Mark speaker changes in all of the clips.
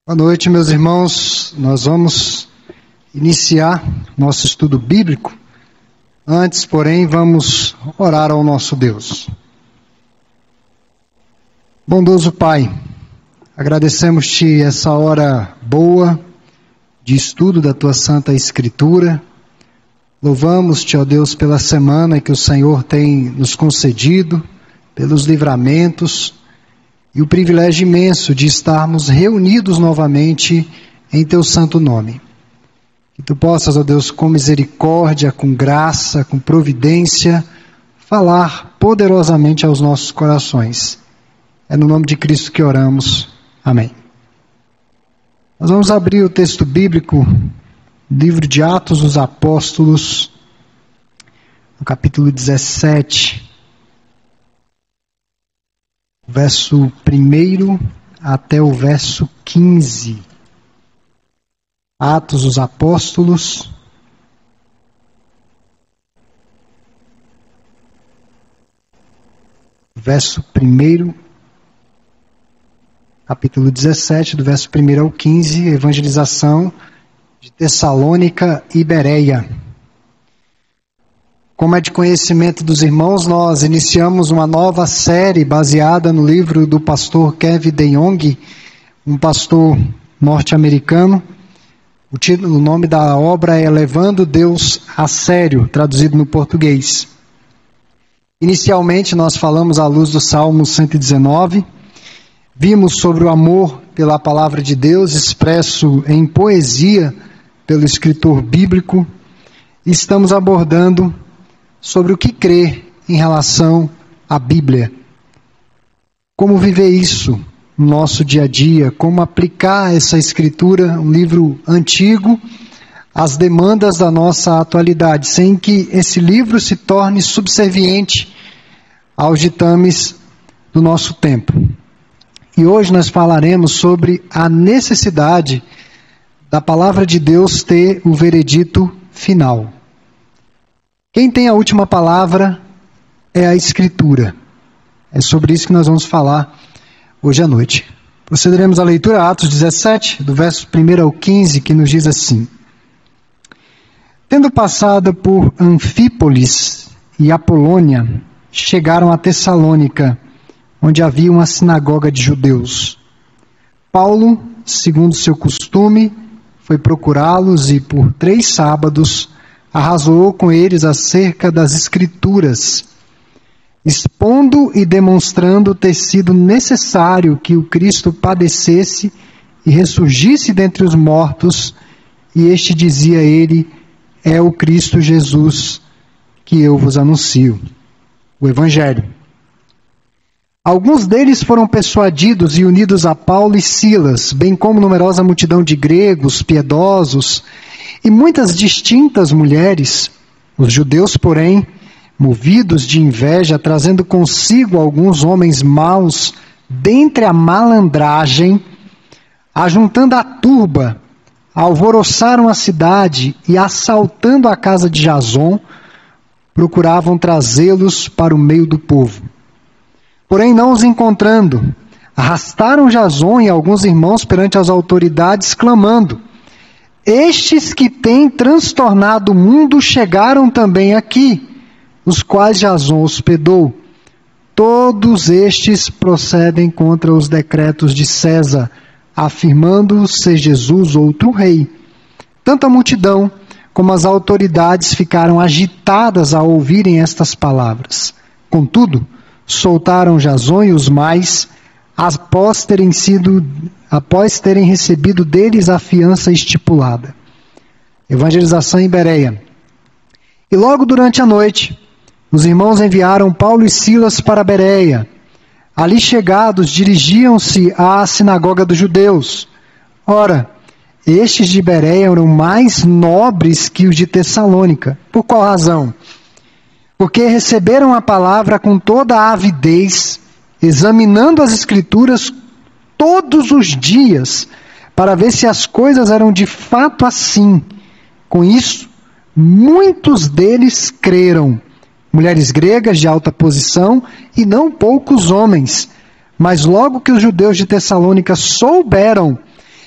Speaker 1: Boa noite, meus irmãos. Nós vamos iniciar nosso estudo bíblico. Antes, porém, vamos orar ao nosso Deus. Bondoso Pai, agradecemos-te essa hora boa de estudo da Tua Santa Escritura. Louvamos-te, ó Deus, pela semana que o Senhor tem nos concedido, pelos livramentos, e o privilégio imenso de estarmos reunidos novamente em Teu santo nome. Que Tu possas, ó Deus, com misericórdia, com graça, com providência, falar poderosamente aos nossos corações. É no nome de Cristo que oramos. Amém. Nós vamos abrir o texto bíblico, livro de Atos dos Apóstolos, no capítulo 17. Verso 1 até o verso 15. Atos dos Apóstolos, verso 1, capítulo 17, do verso 1 ao 15, evangelização de Tessalônica e Bereia. Como é de conhecimento dos irmãos, nós iniciamos uma nova série baseada no livro do pastor Kevin DeYoung, um pastor norte-americano. O nome da obra é Levando Deus a Sério, traduzido no português. Inicialmente nós falamos à luz do Salmo 119, vimos sobre o amor pela palavra de Deus expresso em poesia pelo escritor bíblico, e estamos abordando sobre o que crer em relação à Bíblia. Como viver isso no nosso dia a dia, como aplicar essa escritura, um livro antigo, às demandas da nossa atualidade, sem que esse livro se torne subserviente aos ditames do nosso tempo. E hoje nós falaremos sobre a necessidade da palavra de Deus ter o veredito final. Quem tem a última palavra é a Escritura. É sobre isso que nós vamos falar hoje à noite. Procederemos à leitura, Atos 17, do verso 1 ao 15, que nos diz assim: Tendo passado por Anfípolis e Apolônia, chegaram a Tessalônica, onde havia uma sinagoga de judeus. Paulo, segundo seu costume, foi procurá-los e por 3 sábados arrazoou com eles acerca das Escrituras, expondo e demonstrando ter sido necessário que o Cristo padecesse e ressurgisse dentre os mortos, e este dizia a ele: é o Cristo Jesus que eu vos anuncio. O Evangelho. Alguns deles foram persuadidos e unidos a Paulo e Silas, bem como numerosa multidão de gregos, piedosos, e muitas distintas mulheres. Os judeus, porém, movidos de inveja, trazendo consigo alguns homens maus dentre a malandragem, ajuntando a turba, alvoroçaram a cidade e, assaltando a casa de Jason, procuravam trazê-los para o meio do povo. Porém, não os encontrando, arrastaram Jason e alguns irmãos perante as autoridades, clamando: estes que têm transtornado o mundo chegaram também aqui, os quais Jason hospedou. Todos estes procedem contra os decretos de César, afirmando ser Jesus outro rei. Tanto a multidão como as autoridades ficaram agitadas ao ouvirem estas palavras. Contudo, soltaram Jason e os mais, após terem recebido deles a fiança estipulada. Evangelização em Bereia. E logo durante a noite, os irmãos enviaram Paulo e Silas para Bereia. Ali chegados, dirigiam-se à sinagoga dos judeus. Ora, estes de Bereia eram mais nobres que os de Tessalônica. Por qual razão? Porque receberam a palavra com toda a avidez, examinando as Escrituras todos os dias, para ver se as coisas eram de fato assim. Com isso, muitos deles creram, mulheres gregas de alta posição e não poucos homens. Mas logo que os judeus de Tessalônica souberam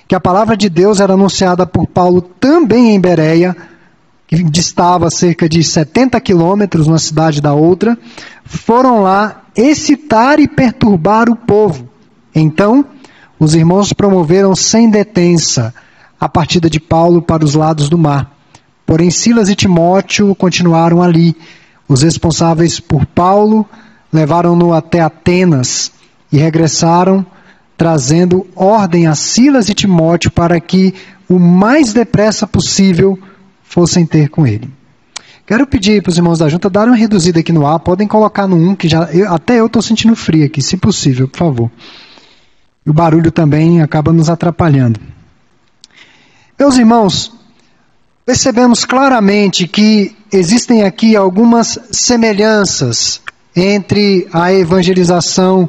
Speaker 1: que a palavra de Deus era anunciada por Paulo também em Bereia, que distava cerca de 70 quilômetros uma cidade da outra, foram lá excitar e perturbar o povo. Então, os irmãos promoveram sem detença a partida de Paulo para os lados do mar. Porém, Silas e Timóteo continuaram ali. Os responsáveis por Paulo levaram-no até Atenas e regressaram, trazendo ordem a Silas e Timóteo para que o mais depressa possível fossem ter com ele. Quero pedir para os irmãos da junta darem uma reduzida aqui no ar, podem colocar no 1, que até eu estou sentindo frio aqui, se possível, por favor. E o barulho também acaba nos atrapalhando. Meus irmãos, percebemos claramente que existem aqui algumas semelhanças entre a evangelização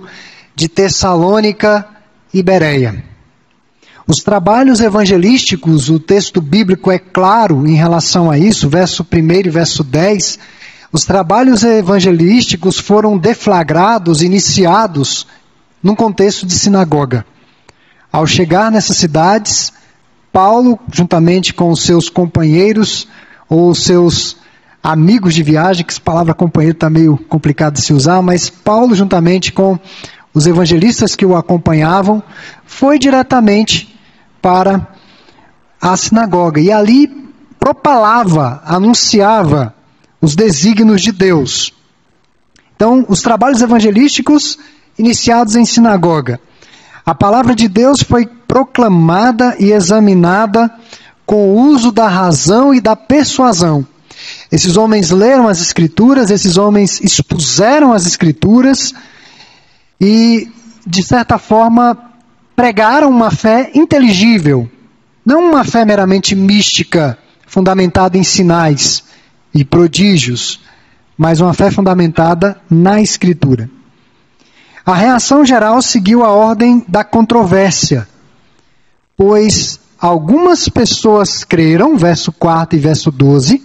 Speaker 1: de Tessalônica e Bereia. Os trabalhos evangelísticos, o texto bíblico é claro em relação a isso, verso 1 e verso 10, os trabalhos evangelísticos foram deflagrados, iniciados num contexto de sinagoga. Ao chegar nessas cidades, Paulo, juntamente com os seus companheiros ou seus amigos de viagem, que essa palavra companheiro está meio complicado de se usar, mas Paulo, juntamente com os evangelistas que o acompanhavam, foi diretamente para a sinagoga e ali propalava, anunciava os desígnios de Deus. Então, os trabalhos evangelísticos iniciados em sinagoga. A palavra de Deus foi proclamada e examinada com o uso da razão e da persuasão. Esses homens leram as Escrituras, esses homens expuseram as Escrituras e, de certa forma, pregaram uma fé inteligível, não uma fé meramente mística, fundamentada em sinais e prodígios, mas uma fé fundamentada na Escritura. A reação geral seguiu a ordem da controvérsia, pois algumas pessoas creram, verso 4 e verso 12,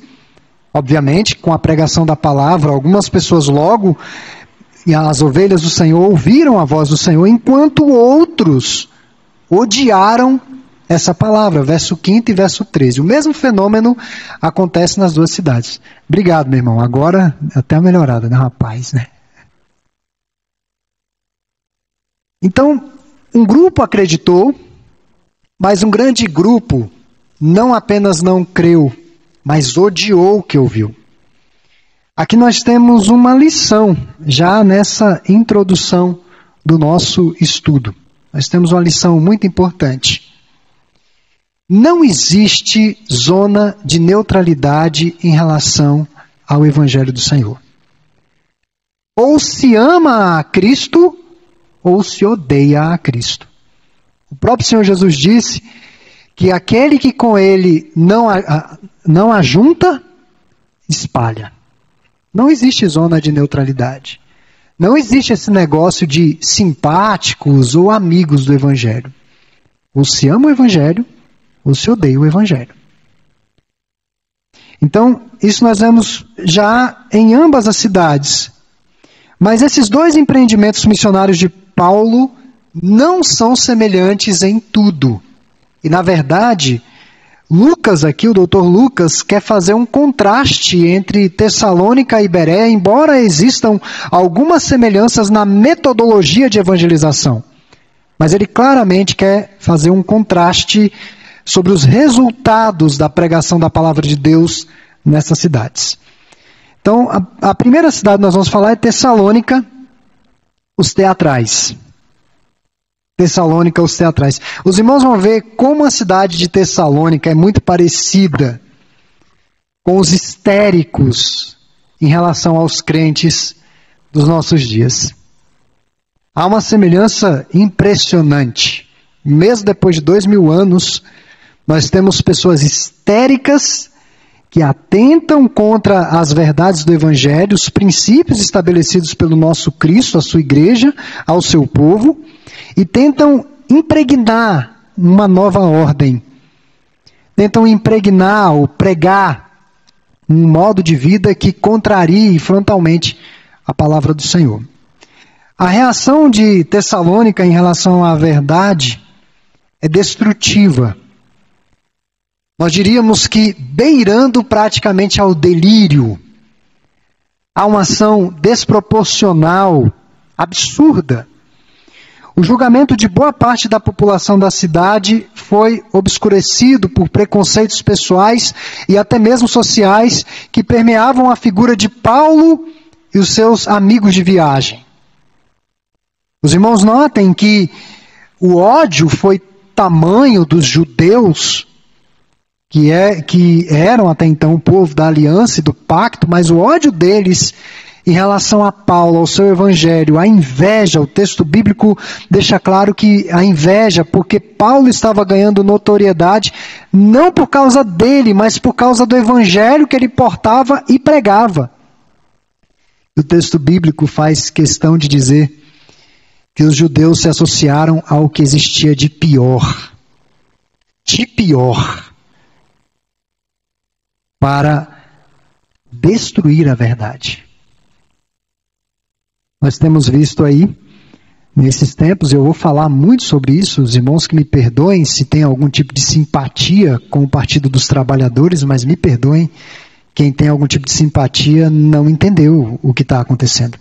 Speaker 1: obviamente, com a pregação da palavra, algumas pessoas logo, e as ovelhas do Senhor ouviram a voz do Senhor, enquanto outros odiaram essa palavra, verso 5 e verso 13. O mesmo fenômeno acontece nas duas cidades. Obrigado, meu irmão. Agora, até a melhorada, né, rapaz, né? Então, um grupo acreditou, mas um grande grupo não apenas não creu, mas odiou o que ouviu. Aqui nós temos uma lição, já nessa introdução do nosso estudo. Nós temos uma lição muito importante. Não existe zona de neutralidade em relação ao Evangelho do Senhor. Ou se ama a Cristo, ou se odeia a Cristo. O próprio Senhor Jesus disse que aquele que com ele não ajunta, espalha. Não existe zona de neutralidade. Não existe esse negócio de simpáticos ou amigos do Evangelho. Ou se ama o Evangelho, ou se odeia o Evangelho. Então, isso nós vemos já em ambas as cidades. Mas esses dois empreendimentos missionários de Paulo não são semelhantes em tudo. E, na verdade, Lucas aqui, o doutor Lucas, quer fazer um contraste entre Tessalônica e Bereia, embora existam algumas semelhanças na metodologia de evangelização. Mas ele claramente quer fazer um contraste sobre os resultados da pregação da palavra de Deus nessas cidades. Então, a primeira cidade que nós vamos falar é Tessalônica, os teatrais. Tessalônica, os teatrais. Os irmãos vão ver como a cidade de Tessalônica é muito parecida com os histéricos em relação aos crentes dos nossos dias. Há uma semelhança impressionante. Mesmo depois de 2000 anos, nós temos pessoas histéricas que atentam contra as verdades do Evangelho, os princípios estabelecidos pelo nosso Cristo, a sua igreja, ao seu povo, e tentam impregnar uma nova ordem. Tentam impregnar ou pregar um modo de vida que contrarie frontalmente a palavra do Senhor. A reação de Tessalônica em relação à verdade é destrutiva. Nós diríamos que beirando praticamente ao delírio. Há uma ação desproporcional, absurda. O julgamento de boa parte da população da cidade foi obscurecido por preconceitos pessoais e até mesmo sociais que permeavam a figura de Paulo e os seus amigos de viagem. Os irmãos notem que o ódio foi tamanho dos judeus, que eram até então o povo da aliança e do pacto, mas o ódio deles em relação a Paulo, ao seu evangelho, a inveja, o texto bíblico deixa claro que a inveja, porque Paulo estava ganhando notoriedade, não por causa dele, mas por causa do evangelho que ele portava e pregava. O texto bíblico faz questão de dizer que os judeus se associaram ao que existia de pior, para destruir a verdade. Nós temos visto aí, nesses tempos, eu vou falar muito sobre isso, os irmãos que me perdoem se tem algum tipo de simpatia com o Partido dos Trabalhadores, mas me perdoem, quem tem algum tipo de simpatia não entendeu o que está acontecendo.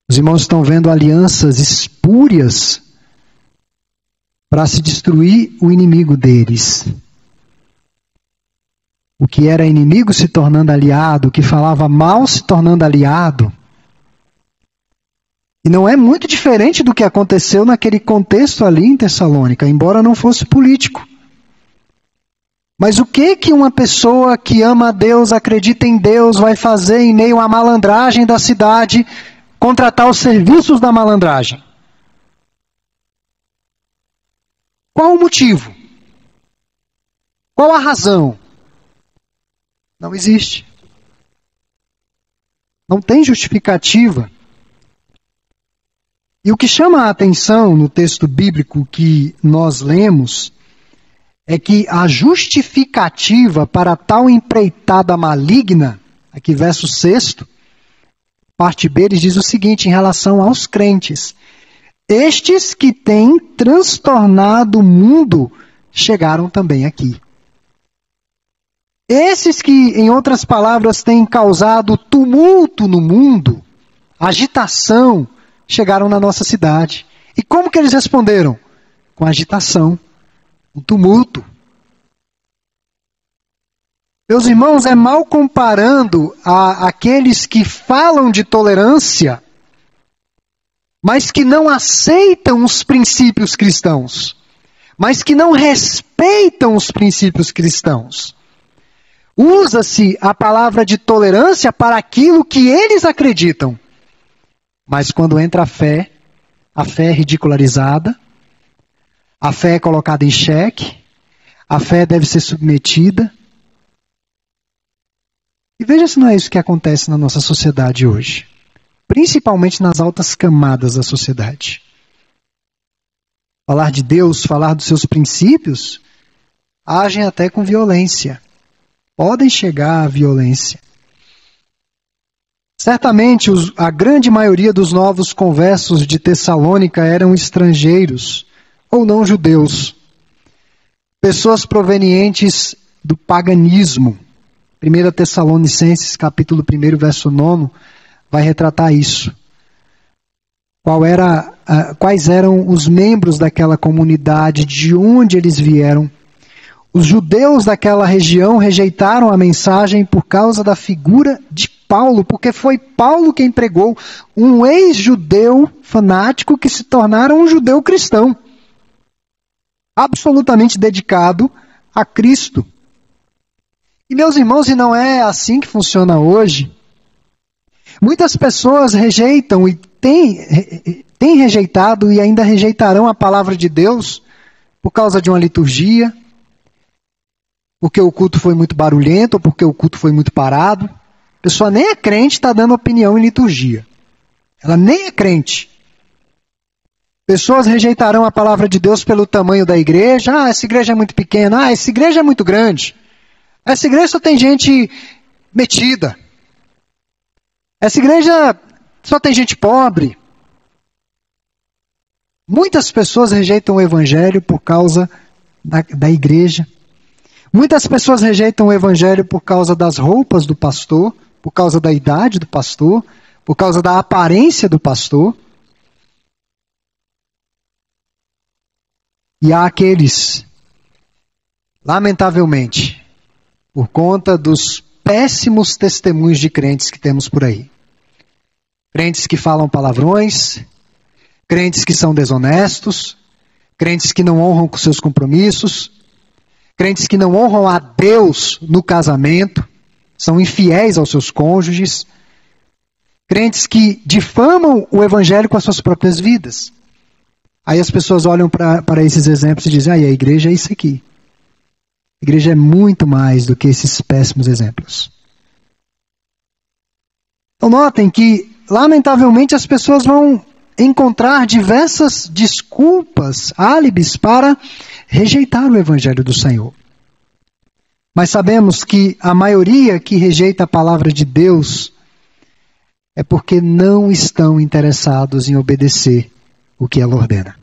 Speaker 1: Os irmãos estão vendo alianças espúrias para se destruir o inimigo deles. O que era inimigo se tornando aliado, o que falava mal se tornando aliado. E não é muito diferente do que aconteceu naquele contexto ali em Tessalônica, embora não fosse político. Mas o que uma pessoa que ama a Deus, acredita em Deus, vai fazer em meio à malandragem da cidade, contratar os serviços da malandragem? Qual o motivo? Qual a razão? Não existe. Não tem justificativa. E o que chama a atenção no texto bíblico que nós lemos é que a justificativa para tal empreitada maligna, aqui verso 6, parte B, ele diz o seguinte em relação aos crentes: estes que têm transtornado o mundo chegaram também aqui. Esses que, em outras palavras, têm causado tumulto no mundo, agitação, chegaram na nossa cidade. E como que eles responderam? Com agitação, com tumulto. Meus irmãos, é mal comparando aqueles que falam de tolerância, mas que não aceitam os princípios cristãos, mas que não respeitam os princípios cristãos. Usa-se a palavra de tolerância para aquilo que eles acreditam. Mas quando entra a fé é ridicularizada, a fé é colocada em xeque, a fé deve ser submetida. E veja se não é isso que acontece na nossa sociedade hoje, principalmente nas altas camadas da sociedade. Falar de Deus, falar dos seus princípios, agem até com violência. Podem chegar à violência. Certamente a grande maioria dos novos conversos de Tessalônica eram estrangeiros ou não judeus. Pessoas provenientes do paganismo. 1 Tessalonicenses, capítulo 1, verso 9, vai retratar isso. Quais eram os membros daquela comunidade, de onde eles vieram. Os judeus daquela região rejeitaram a mensagem por causa da figura de Paulo, porque foi Paulo quem pregou, um ex-judeu fanático que se tornara um judeu cristão, absolutamente dedicado a Cristo. E meus irmãos, e não é assim que funciona hoje? Muitas pessoas rejeitam e têm rejeitado e ainda rejeitarão a palavra de Deus por causa de uma liturgia, porque o culto foi muito barulhento, ou porque o culto foi muito parado. A pessoa nem é crente, está dando opinião em liturgia. Ela nem é crente. Pessoas rejeitarão a palavra de Deus pelo tamanho da igreja. Ah, essa igreja é muito pequena. Ah, essa igreja é muito grande. Essa igreja só tem gente metida. Essa igreja só tem gente pobre. Muitas pessoas rejeitam o evangelho por causa da igreja. Muitas pessoas rejeitam o evangelho por causa das roupas do pastor, por causa da idade do pastor, por causa da aparência do pastor. E há aqueles, lamentavelmente, por conta dos péssimos testemunhos de crentes que temos por aí. Crentes que falam palavrões, crentes que são desonestos, crentes que não honram com seus compromissos, crentes que não honram a Deus no casamento, são infiéis aos seus cônjuges, crentes que difamam o evangelho com as suas próprias vidas. Aí as pessoas olham para esses exemplos e dizem, a igreja é isso aqui. A igreja é muito mais do que esses péssimos exemplos. Então notem que, lamentavelmente, as pessoas vão encontrar diversas desculpas, álibis, para rejeitar o evangelho do Senhor. Mas sabemos que a maioria que rejeita a palavra de Deus é porque não estão interessados em obedecer o que ela ordena.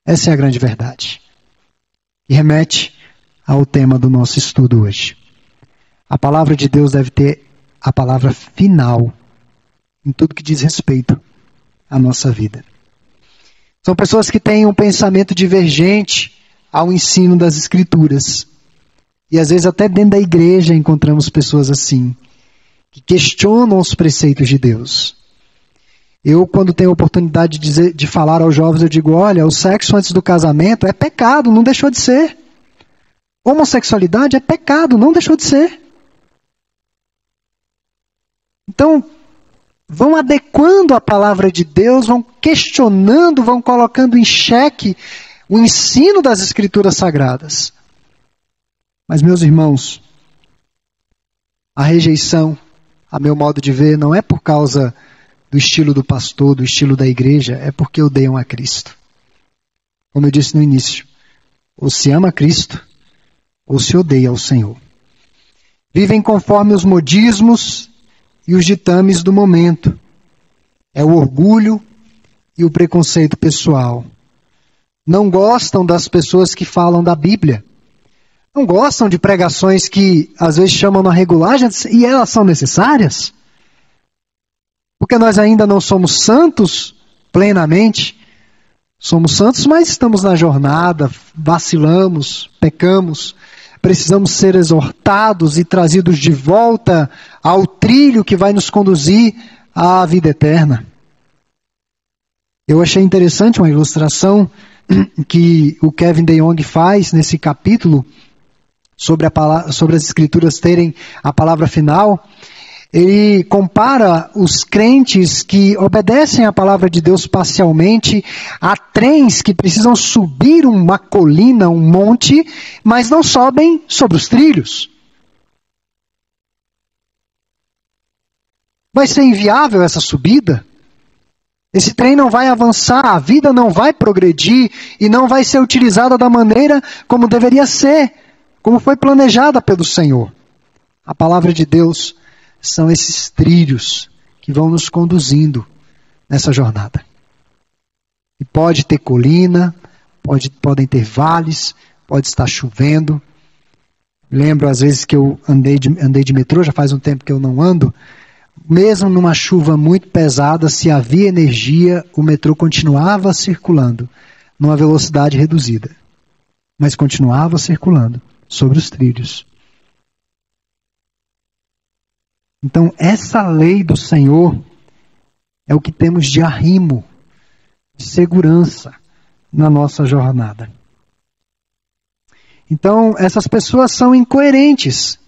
Speaker 1: Essa é a grande verdade. E remete ao tema do nosso estudo hoje. A palavra de Deus deve ter a palavra final em tudo que diz respeito à nossa vida. São pessoas que têm um pensamento divergente ao ensino das Escrituras. E às vezes até dentro da igreja encontramos pessoas assim, que questionam os preceitos de Deus. Eu, quando tenho a oportunidade de falar aos jovens, eu digo, olha, o sexo antes do casamento é pecado, não deixou de ser. Homossexualidade é pecado, não deixou de ser. Então, vão adequando a palavra de Deus, vão questionando, vão colocando em xeque o ensino das Escrituras Sagradas. Mas, meus irmãos, a rejeição, a meu modo de ver, não é por causa do estilo do pastor, do estilo da igreja, é porque odeiam a Cristo. Como eu disse no início, ou se ama a Cristo, ou se odeia ao Senhor. Vivem conforme os modismos e os ditames do momento. É o orgulho e o preconceito pessoal. Não gostam das pessoas que falam da Bíblia. Não gostam de pregações que às vezes chamam na regulagem e elas são necessárias. Porque nós ainda não somos santos plenamente. Somos santos, mas estamos na jornada, vacilamos, pecamos. Precisamos ser exortados e trazidos de volta ao trilho que vai nos conduzir à vida eterna. Eu achei interessante uma ilustração que o Kevin DeYoung faz nesse capítulo sobre as Escrituras terem a palavra final. Ele compara os crentes que obedecem à palavra de Deus parcialmente a trens que precisam subir uma colina, um monte, mas não sobem sobre os trilhos. Vai ser inviável essa subida? Esse trem não vai avançar, a vida não vai progredir e não vai ser utilizada da maneira como deveria ser, como foi planejada pelo Senhor. A palavra de Deus são esses trilhos que vão nos conduzindo nessa jornada. E pode ter colina, podem ter vales, pode estar chovendo. Lembro às vezes que eu andei de metrô, já faz um tempo que eu não ando. Mesmo numa chuva muito pesada, se havia energia, o metrô continuava circulando numa velocidade reduzida. Mas continuava circulando sobre os trilhos. Então, essa lei do Senhor é o que temos de arrimo, de segurança na nossa jornada. Então, essas pessoas são incoerentes.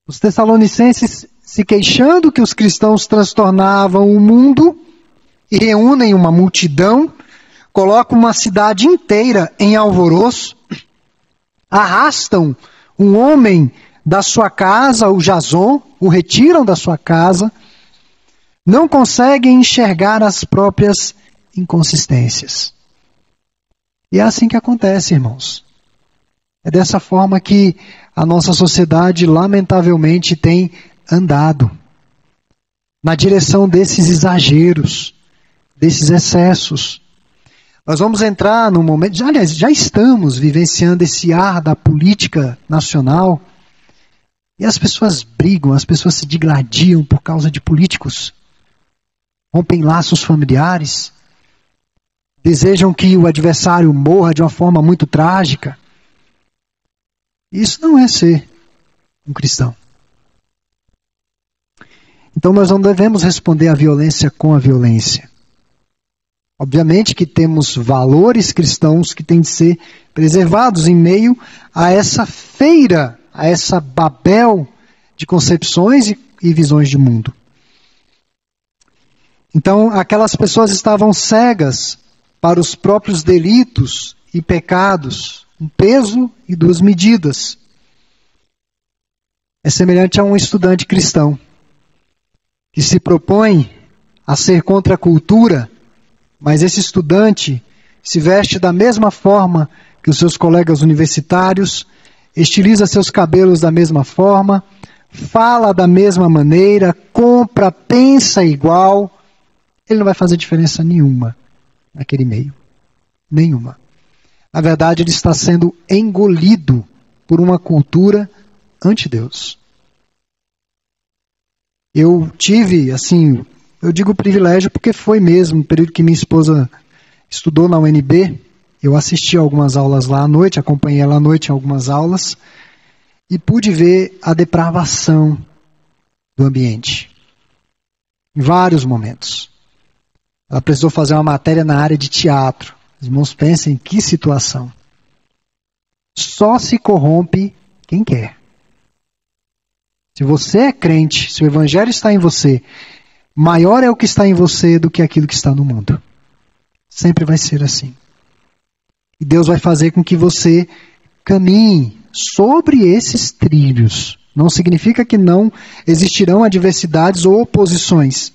Speaker 1: Os tessalonicenses se queixando que os cristãos transtornavam o mundo e reúnem uma multidão, colocam uma cidade inteira em alvoroço, arrastam um homem da sua casa, o Jason, o retiram da sua casa, não conseguem enxergar as próprias inconsistências. E é assim que acontece, irmãos. É dessa forma que a nossa sociedade, lamentavelmente, tem andado na direção desses exageros, desses excessos. Nós vamos entrar num momento, aliás, já estamos vivenciando esse ar da política nacional, e as pessoas brigam, as pessoas se digladiam por causa de políticos, rompem laços familiares, desejam que o adversário morra de uma forma muito trágica. Isso não é ser um cristão. Então nós não devemos responder à violência com a violência. Obviamente que temos valores cristãos que têm de ser preservados em meio a essa feira, a essa Babel de concepções e visões de mundo. Então, aquelas pessoas estavam cegas para os próprios delitos e pecados, um peso e duas medidas. É semelhante a um estudante cristão que se propõe a ser contra a cultura, mas esse estudante se veste da mesma forma que os seus colegas universitários, estiliza seus cabelos da mesma forma, fala da mesma maneira, compra, pensa igual. Ele não vai fazer diferença nenhuma naquele meio. Nenhuma. Na verdade, ele está sendo engolido por uma cultura anti-Deus. Eu tive, assim, eu digo privilégio porque foi mesmo o período que minha esposa estudou na UNB. Eu assisti algumas aulas lá à noite, acompanhei ela à noite em algumas aulas e pude ver a depravação do ambiente. Em vários momentos. Ela precisou fazer uma matéria na área de teatro. Os irmãos pensem que situação. Só se corrompe quem quer. Se você é crente, se o evangelho está em você, maior é o que está em você do que aquilo que está no mundo. Sempre vai ser assim. E Deus vai fazer com que você caminhe sobre esses trilhos. Não significa que não existirão adversidades ou oposições.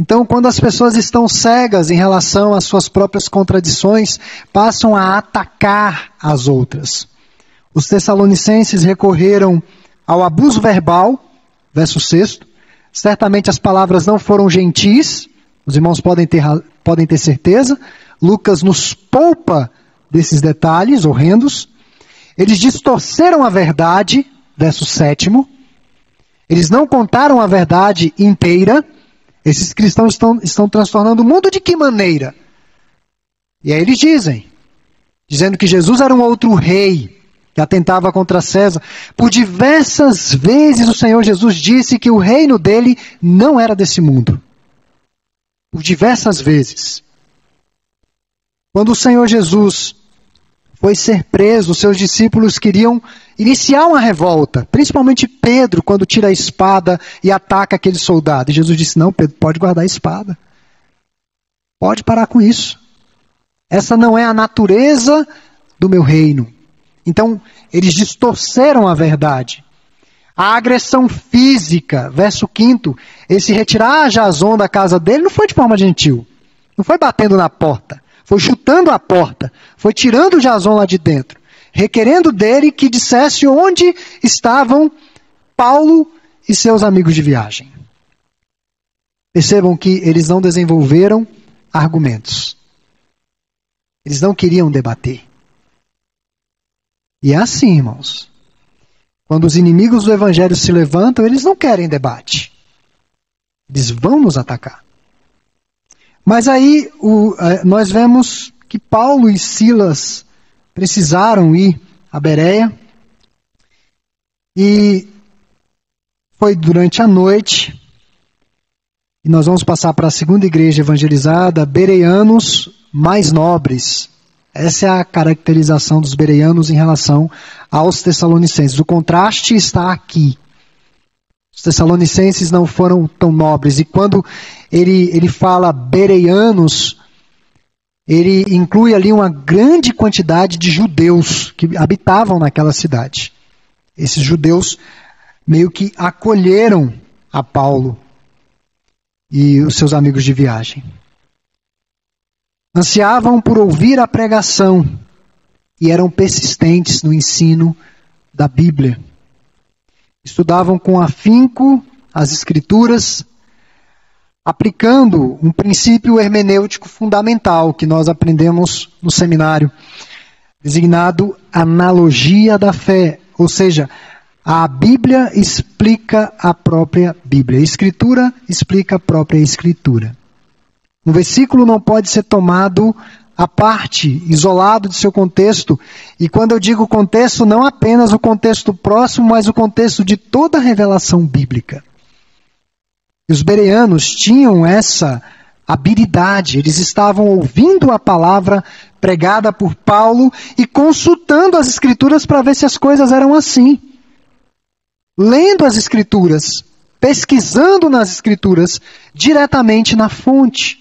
Speaker 1: Então, quando as pessoas estão cegas em relação às suas próprias contradições, passam a atacar as outras. Os tessalonicenses recorreram ao abuso verbal, verso 6. Certamente as palavras não foram gentis, os irmãos podem ter certeza. Lucas nos poupa desses detalhes horrendos. Eles distorceram a verdade, verso 7. Eles não contaram a verdade inteira. Esses cristãos estão transtornando o mundo de que maneira? E aí eles dizendo que Jesus era um outro rei, que atentava contra César. Por diversas vezes o Senhor Jesus disse que o reino dele não era desse mundo. Por diversas vezes. Quando o Senhor Jesus foi ser preso, os seus discípulos queriam iniciar uma revolta. Principalmente Pedro, quando tira a espada e ataca aquele soldado. E Jesus disse, não, Pedro, pode guardar a espada. Pode parar com isso. Essa não é a natureza do meu reino. Então, eles distorceram a verdade. A agressão física, verso 5, esse retirar Jason da casa dele não foi de forma gentil. Não foi batendo na porta. Foi chutando a porta. Foi tirando Jason lá de dentro. Requerendo dele que dissesse onde estavam Paulo e seus amigos de viagem. Percebam que eles não desenvolveram argumentos. Eles não queriam debater. E é assim, irmãos. Quando os inimigos do evangelho se levantam, eles não querem debate. Eles vão nos atacar. Mas aí nós vemos que Paulo e Silas precisaram ir a Bereia. E foi durante a noite. E nós vamos passar para a segunda igreja evangelizada, bereanos mais nobres. Essa é a caracterização dos bereanos em relação aos tessalonicenses. O contraste está aqui. Os tessalonicenses não foram tão nobres. E quando ele fala bereanos, ele inclui ali uma grande quantidade de judeus que habitavam naquela cidade. Esses judeus meio que acolheram a Paulo e os seus amigos de viagem. Ansiavam por ouvir a pregação e eram persistentes no ensino da Bíblia. Estudavam com afinco as Escrituras, aplicando um princípio hermenêutico fundamental que nós aprendemos no seminário, designado analogia da fé, ou seja, a Bíblia explica a própria Bíblia, a Escritura explica a própria Escritura. Um versículo não pode ser tomado à parte, isolado de seu contexto, e quando eu digo contexto, não apenas o contexto próximo, mas o contexto de toda a revelação bíblica. E os bereanos tinham essa habilidade, eles estavam ouvindo a palavra pregada por Paulo e consultando as Escrituras para ver se as coisas eram assim. Lendo as Escrituras, pesquisando nas Escrituras, diretamente na fonte.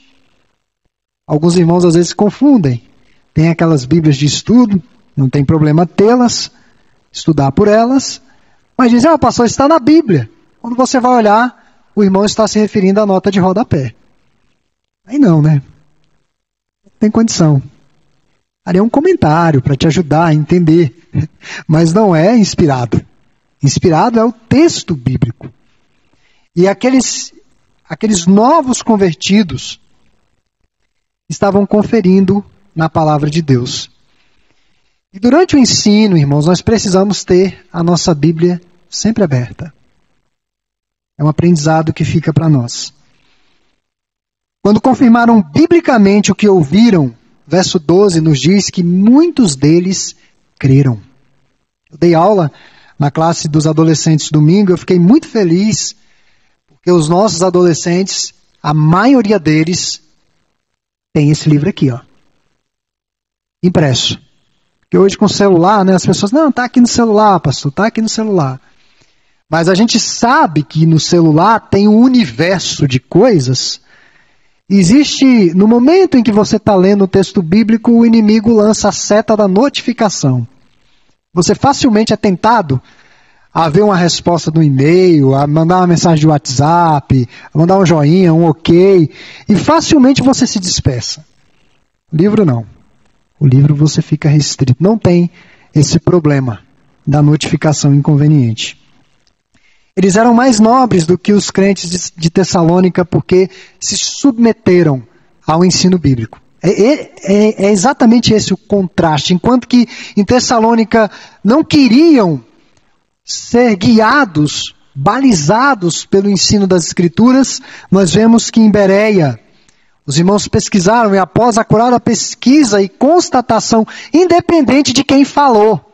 Speaker 1: Alguns irmãos às vezes se confundem. Tem aquelas Bíblias de estudo, não tem problema tê-las, estudar por elas, mas dizem, pastor, está na Bíblia. Quando você vai olhar, o irmão está se referindo à nota de rodapé. Aí não, né? Não tem condição. Ali é um comentário para te ajudar a entender, mas não é inspirado. Inspirado é o texto bíblico. E aqueles novos convertidos estavam conferindo na palavra de Deus. E durante o ensino, irmãos, nós precisamos ter a nossa Bíblia sempre aberta. É um aprendizado que fica para nós. Quando confirmaram biblicamente o que ouviram, verso 12 nos diz que muitos deles creram. Eu dei aula na classe dos adolescentes domingo, eu fiquei muito feliz, porque os nossos adolescentes, a maioria deles, tem esse livro aqui, ó, impresso. Porque hoje com o celular, né, as pessoas, não, está aqui no celular, pastor, está aqui no celular. Mas a gente sabe que no celular tem um universo de coisas. Existe, no momento em que você está lendo o texto bíblico, o inimigo lança a seta da notificação. Você facilmente é tentado a ver uma resposta do e-mail, a mandar uma mensagem de WhatsApp, a mandar um joinha, um ok, e facilmente você se dispersa. O livro não. O livro você fica restrito. Não tem esse problema da notificação inconveniente. Eles eram mais nobres do que os crentes de Tessalônica porque se submeteram ao ensino bíblico. É exatamente esse o contraste. Enquanto que em Tessalônica não queriam ser guiados, balizados pelo ensino das Escrituras, nós vemos que em Bereia os irmãos pesquisaram e após acurada pesquisa e constatação, independente de quem falou.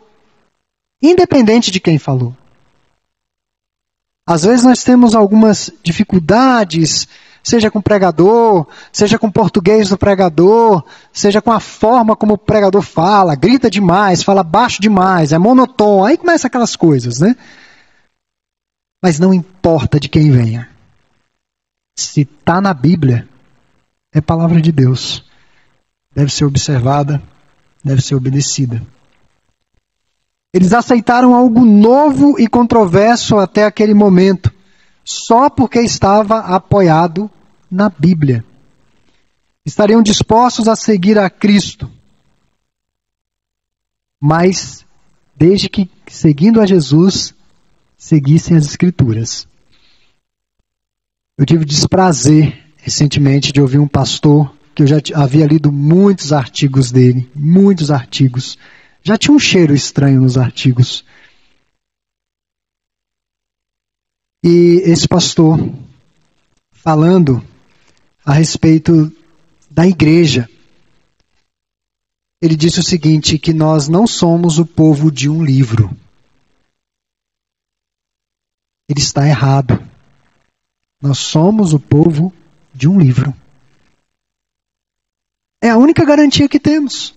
Speaker 1: Às vezes nós temos algumas dificuldades, seja com o pregador, seja com o português do pregador, seja com a forma como o pregador fala, grita demais, fala baixo demais, é monotônico, aí começa aquelas coisas, né? Mas não importa de quem venha. Se está na Bíblia, é palavra de Deus. Deve ser observada, deve ser obedecida. Eles aceitaram algo novo e controverso até aquele momento, só porque estava apoiado na Bíblia. Estariam dispostos a seguir a Cristo, mas desde que, seguindo a Jesus, seguissem as Escrituras. Eu tive desprazer recentemente de ouvir um pastor, que eu já havia lido muitos artigos dele, muitos artigos. Já tinha um cheiro estranho nos artigos. E esse pastor, falando a respeito da igreja, ele disse o seguinte, que nós não somos o povo de um livro. Ele está errado. Nós somos o povo de um livro. É a única garantia que temos.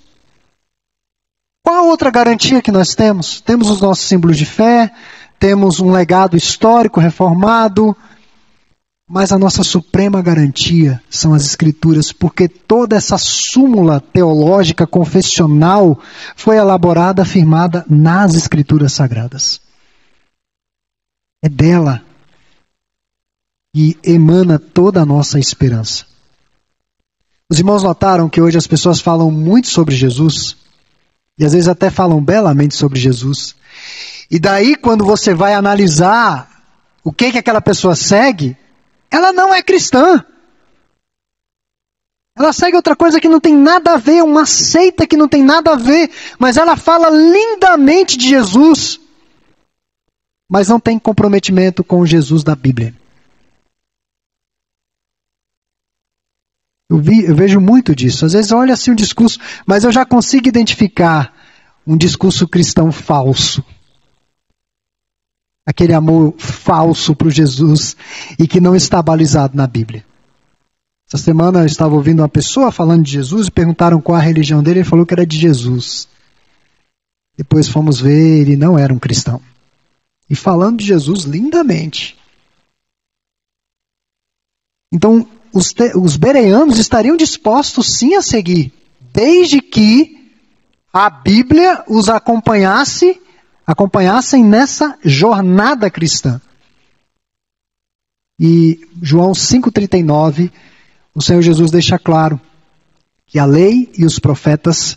Speaker 1: Qual a outra garantia que nós temos? Temos os nossos símbolos de fé, temos um legado histórico reformado, mas a nossa suprema garantia são as Escrituras, porque toda essa súmula teológica confessional foi elaborada, afirmada nas Escrituras Sagradas. É dela que emana toda a nossa esperança. Os irmãos notaram que hoje as pessoas falam muito sobre Jesus, e às vezes até falam belamente sobre Jesus. E daí, quando você vai analisar o que aquela pessoa segue, ela não é cristã. Ela segue outra coisa que não tem nada a ver, uma seita que não tem nada a ver, mas ela fala lindamente de Jesus, mas não tem comprometimento com o Jesus da Bíblia. Eu vejo muito disso. Às vezes olha assim um discurso, mas eu já consigo identificar um discurso cristão falso. Aquele amor falso para o Jesus e que não está balizado na Bíblia. Essa semana eu estava ouvindo uma pessoa falando de Jesus e perguntaram qual a religião dele, ele falou que era de Jesus. Depois fomos ver, ele não era um cristão. E falando de Jesus lindamente. Então, os bereanos estariam dispostos sim a seguir, desde que a Bíblia os acompanhassem nessa jornada cristã. E João 5,39, o Senhor Jesus deixa claro que a lei e os profetas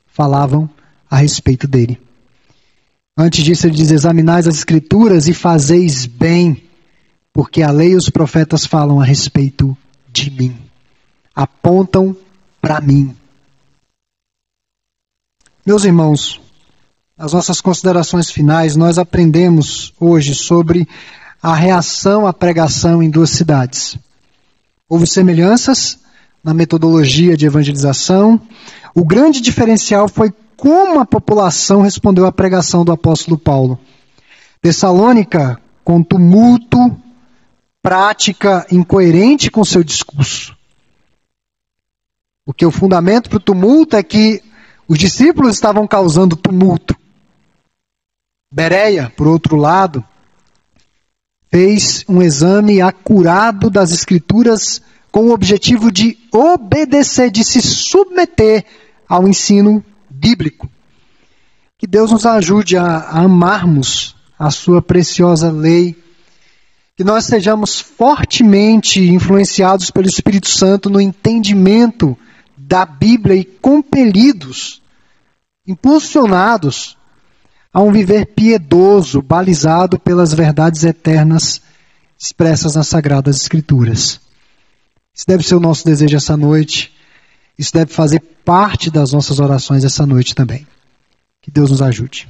Speaker 1: falavam a respeito dele. Antes disso ele diz, examinais as escrituras e fazeis bem, porque a lei e os profetas falam a respeito de mim. Apontam para mim. Meus irmãos, nas nossas considerações finais, nós aprendemos hoje sobre a reação à pregação em duas cidades. Houve semelhanças na metodologia de evangelização. O grande diferencial foi como a população respondeu à pregação do apóstolo Paulo. Tessalônica, com tumulto, prática incoerente com seu discurso. Porque o fundamento para o tumulto é que os discípulos estavam causando tumulto. Bereia, por outro lado, fez um exame acurado das Escrituras com o objetivo de obedecer, de se submeter ao ensino bíblico. Que Deus nos ajude a amarmos a sua preciosa lei, que nós sejamos fortemente influenciados pelo Espírito Santo no entendimento da Bíblia e compelidos, impulsionados a um viver piedoso, balizado pelas verdades eternas expressas nas Sagradas Escrituras. Isso deve ser o nosso desejo essa noite. Isso deve fazer parte das nossas orações essa noite também. Que Deus nos ajude.